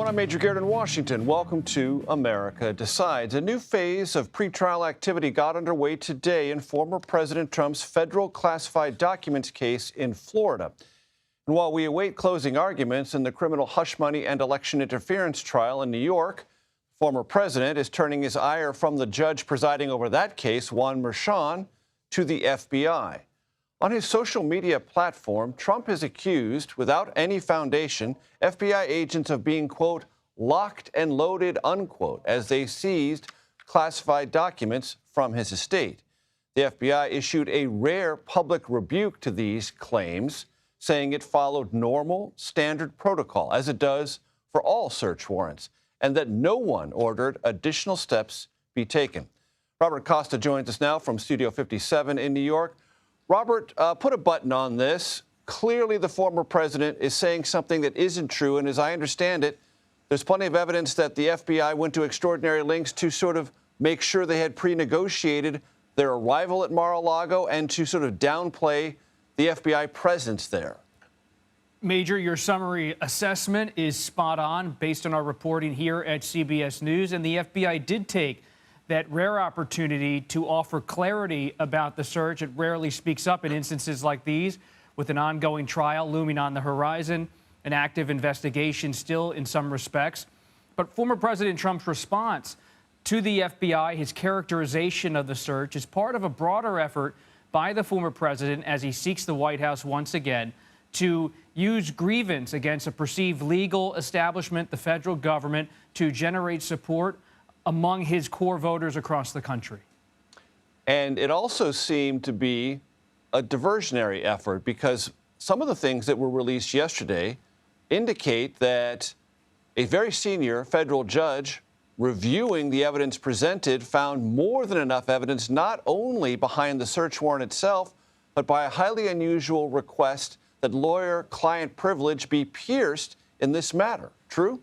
everyone. I'm Major Garrett in Washington. Welcome to America Decides. A new phase of pretrial activity got underway today in former President Trump's federal classified documents case in Florida. And while we await closing arguments in the criminal hush money and election interference trial in New York, former president is turning his ire from the judge presiding over that case, Juan Merchan, to the FBI. On his social media platform, Trump is accused, without any foundation, FBI agents of being, quote, locked and loaded, unquote, as they seized classified documents from his estate. The FBI issued a rare public rebuke to these claims, saying it followed normal, standard protocol, as it does for all search warrants, and that no one ordered additional steps be taken. Robert Costa joins us now from Studio 57 in New York. Robert, put a button on this. Clearly, the former president is saying something that isn't true, and as I understand it, there's plenty of evidence that the FBI went to extraordinary lengths to sort of make sure they had pre-negotiated their arrival at Mar-a-Lago and to sort of downplay the FBI presence there. Major, your summary assessment is spot on based on our reporting here at CBS News, and the FBI did take that rare opportunity to offer clarity about the search. It rarely speaks up in instances like these, with an ongoing trial looming on the horizon, an active investigation still in some respects. But former President Trump's response to the FBI, his characterization of the search, is part of a broader effort by the former president as he seeks the White House once again to use grievance against a perceived legal establishment, the federal government, to generate support among his core voters across the country. And it also seemed to be a diversionary effort, because some of the things that were released yesterday indicate that a very senior federal judge reviewing the evidence presented found more than enough evidence not only behind the search warrant itself, but by a highly unusual request that lawyer-client privilege be pierced in this matter. True?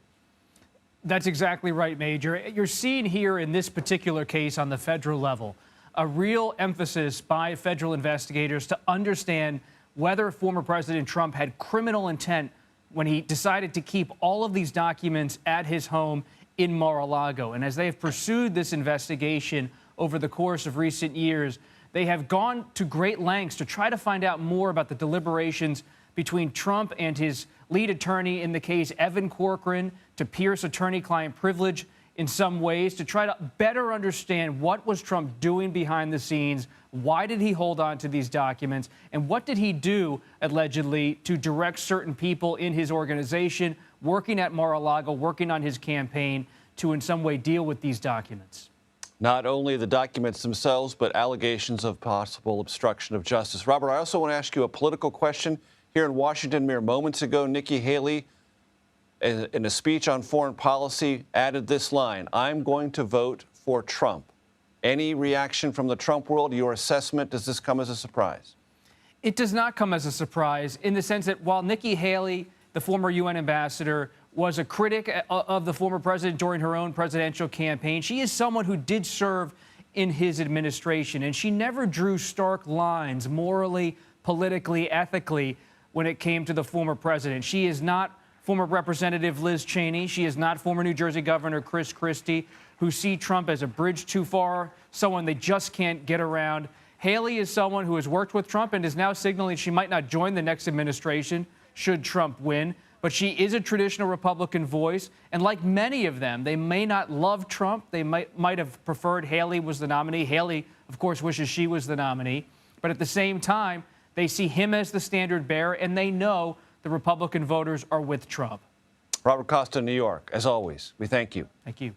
That's exactly right, Major. You're seeing here in this particular case on the federal level a real emphasis by federal investigators to understand whether former President Trump had criminal intent when he decided to keep all of these documents at his home in Mar-a-Lago. And as they have pursued this investigation over the course of recent years, they have gone to great lengths to try to find out more about the deliberations between Trump and his lead attorney in the case, Evan Corcoran, to pierce attorney-client privilege in some ways, to try to better understand what was Trump doing behind the scenes, why did he hold on to these documents, and what did he do, allegedly, to direct certain people in his organization, working at Mar-a-Lago, working on his campaign, to in some way deal with these documents. Not only the documents themselves, but allegations of possible obstruction of justice. Robert, I also want to ask you a political question. Here in Washington, mere moments ago, Nikki Haley, in a speech on foreign policy, added this line: I'm going to vote for Trump. Any reaction from the Trump world? Your assessment, does this come as a surprise? It does not come as a surprise, in the sense that while Nikki Haley, the former UN ambassador, was a critic of the former president during her own presidential campaign, she is someone who did serve in his administration, and she never drew stark lines morally, politically, ethically when it came to the former president. She is not former Representative Liz Cheney. She is not former New Jersey Governor Chris Christie, who see Trump as a bridge too far, someone they just can't get around. Haley is someone who has worked with Trump and is now signaling she might not join the next administration should Trump win. But she is a traditional Republican voice, and like many of them, they may not love Trump. They might have preferred Haley was the nominee. Haley, of course, wishes she was the nominee. But at the same time, they see him as the standard bearer, and they know the Republican voters are with Trump. Robert Costa, New York. As always, we thank you. Thank you.